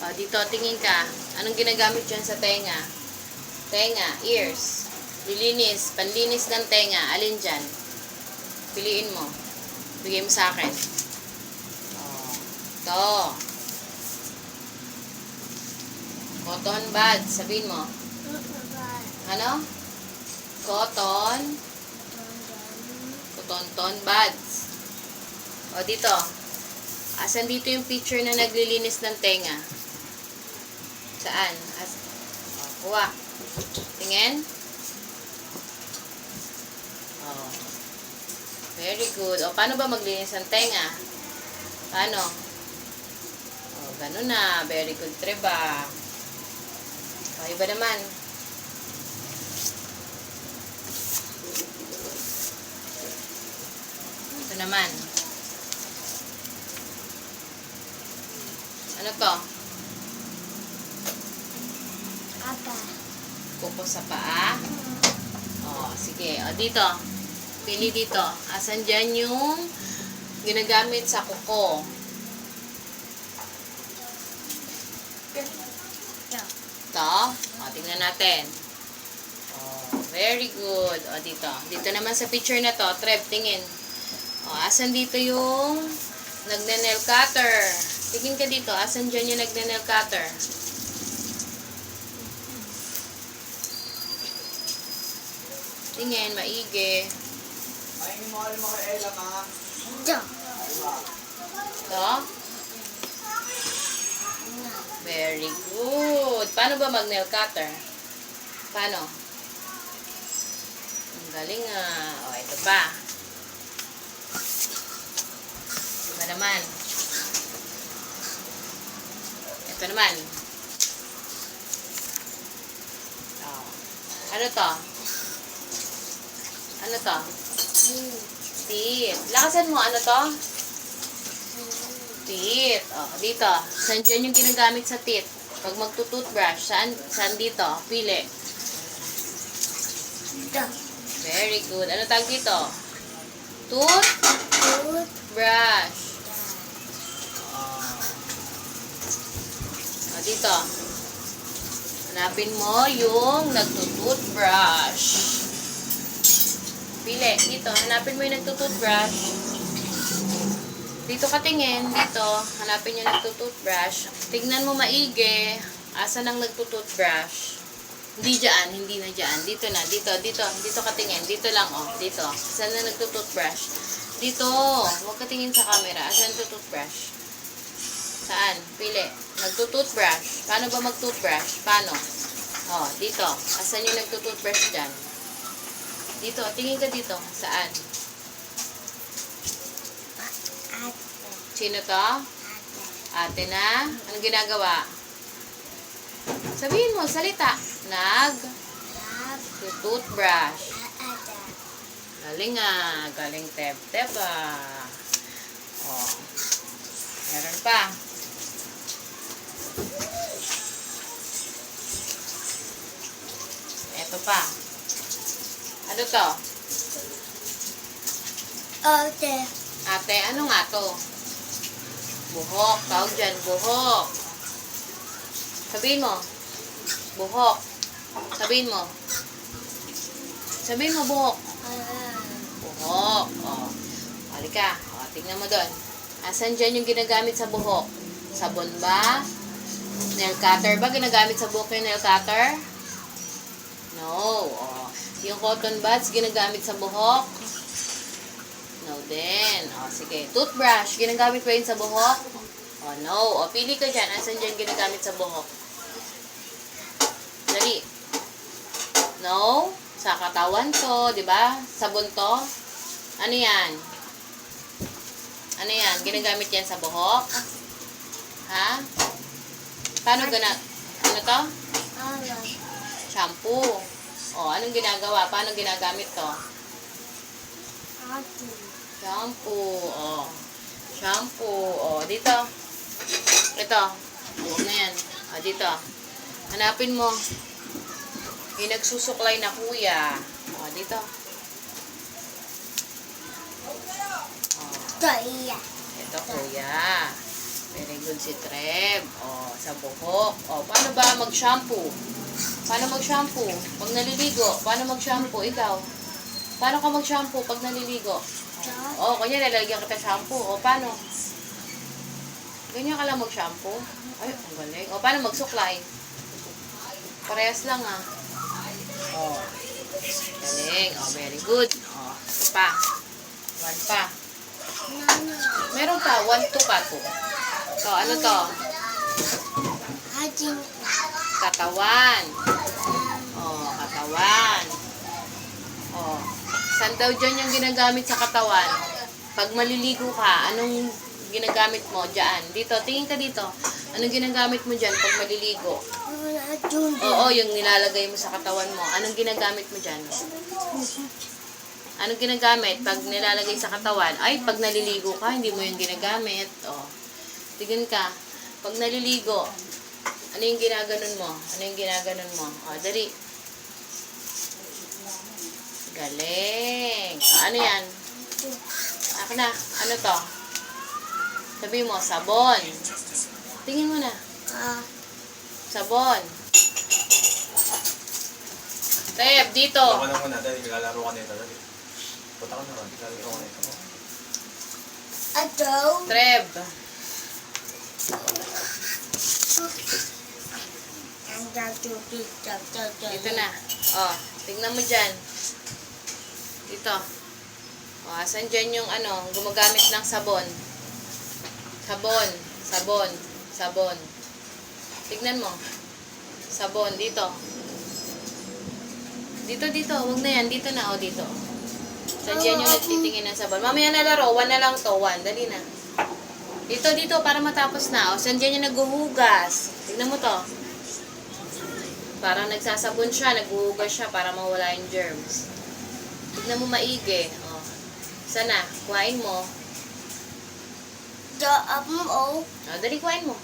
O, dito, tingin ka. Anong ginagamit dyan sa tenga? Tenga, ears. Lilinis, panlinis ng tenga. Alin dyan? Piliin mo. Bigay mo sa akin. O, ito. Cotton buds. Sabihin mo. Ano? Cotton. Cotton buds. O, dito. Asan dito yung picture na naglilinis ng tenga? Saan? O, kuha. Tingin. O. Very good. O, paano ba maglinis ng tenga? Paano? O, ganun na. Very good, Treba. O, iba naman. Ito naman. Ano to? Apa. Kuko sa paa. O, sige. O, dito. Pili dito. Asan dyan yung ginagamit sa kuko? Ito. O, tingnan natin. O, very good. O, dito. Dito naman sa picture na to. Trev, tingin. O, asan dito yung nagne-nail cutter? Tingin ka dito. Asan dyan yung nagne-nail cutter? Tingin, maigi. Ay, mahal mo kay Ella ka. Ito. Ito. Very good. Paano ba mag-nail cutter? Paano? Ang galing ah. O, ito pa. Iba naman. Ito naman. O. Ano to? Ano to? Teeth. Lakasan mo. Ano to? Teeth. O, dito. Saan dyan yung ginagamit sa teeth? Pag magtutoothbrush, saan dito? Pili. Ito. Very good. Ano tawag dito? Toothbrush. O, dito. Hanapin mo yung nagtutoothbrush. Pili. Dito. Hanapin mo yung nagtutoothbrush. Dito ka tingin. Dito. Hanapin yung nagtutoothbrush. Tignan mo maigi. Asan ang nagtutoothbrush? Hindi dyan. Hindi na dyan. Dito na. Dito. Dito. Dito ka tingin. Dito lang. Oh. Dito. Saan na nagtutoothbrush? Dito. Huwag ka tingin sa camera. Asan nagtutoothbrush? Saan? Pili. Nagtutoothbrush. Paano ba magtoothbrush? Paano? Oh. Dito. Asan yung nagtutoothbrush dyan? Dito. Tingin ka dito. Saan? Sino to? Ate na? Anong ginagawa? Sabihin mo, salita. Toothbrush. Galing ah. Galing tep-tep ah. Oh. Meron pa. Eto pa. Ano to? Ate. Ate, ano nga to? Buhok. Tawag dyan, buhok. Sabihin mo. Buhok. Sabihin mo. Sabihin mo, buhok. Buhok. O. Halika. O, tingnan mo doon. Asan dyan yung ginagamit sa buhok? Sabon ba? Nail cutter ba? Ginagamit sa buhok yung nail cutter? No. O. Yung cotton buds, ginagamit sa buhok? No din. O, sige. Toothbrush, ginagamit ba yun sa buhok? O, no. O, pili ka dyan. Asan dyan ginagamit sa buhok? Dali. No. Sa katawan to, di ba? Sabon to. Ano yan? Ano yan? Ginagamit yan sa buhok? Ha? Paano ano to? Shampoo. O, anong ginagawa? Paano ginagamit to? Shampoo. O. Shampoo. O, dito. Ito. Huwag na yan. O, dito. Hanapin mo. Yung nagsusuklay na kuya. O, dito. O. Ito, iya. Ito, kuya. Very good si Treb. O, sa buhok. O, paano ba mag-shampoo? Paano mag-shampoo? Pag naliligo, paano mag-shampoo? Ikaw? Paano ka mag-shampoo pag naliligo? O, kanya lalagyan kita shampoo. O, paano? Ganyan ka lang mag-shampoo? Ay, ang galing. O, paano magsuklay? Parehas lang ah. O, galing. O, very good. O, ito pa. One pa. Meron pa. 1, 2 pa to. So, ano to? Hajin. Katawan. Oh, katawan. Oh, saan daw dyan yung ginagamit sa katawan? Pag maliligo ka, anong ginagamit mo dyan? Dito, tingin ka dito. Anong ginagamit mo dyan pag maliligo? Oo, yung nilalagay mo sa katawan mo. Anong ginagamit mo dyan? Anong ginagamit pag nilalagay sa katawan? Ay, pag naliligo ka, hindi mo yung ginagamit. Oh. Tignan ka. Pag naliligo, ano yung ginaganon mo? Ano yung ginaganon mo? O, dali. Galing. O, ano yan? Ako na. Ano to? Sabi mo, sabon. Tingin mo na. Sabon. Teb, dito. Ako na muna, dahil lalaro ka nito. Dali. Punta ka naman, lalaro ka nito. Ato. Treb. Dito na. O, tignan mo dyan. Dito. O, asan dyan yung ano, gumagamit ng sabon? Sabon. Sabon. Sabon. Tignan mo. Sabon. Dito. Dito, dito. Huwag na yan. Dito na. O, dito. Saan dyan yung nagtitingin ng sabon? Mamaya na laro. 1 na lang to. 1. Dali na. Dito, dito. Para matapos na. O, saan dyan yung naghuhugas? Tignan mo to. Parang nagsasabon siya. Naghuhugas siya para mawala yung germs. Tignan mo maigi. O. Sana. Kuhain mo. O, dali kuhain mo.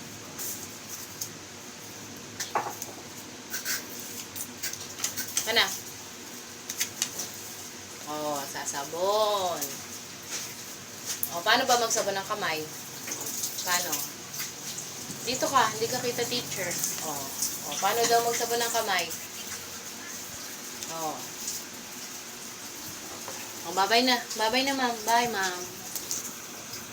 Kana. O, sasabon. O, paano ba magsabon ng kamay? Paano? Dito ka, hindi ka kita teacher. O, paano daw magsabon ng kamay? O, bye-bye na. Bye-bye na, ma'am. Bye, ma'am.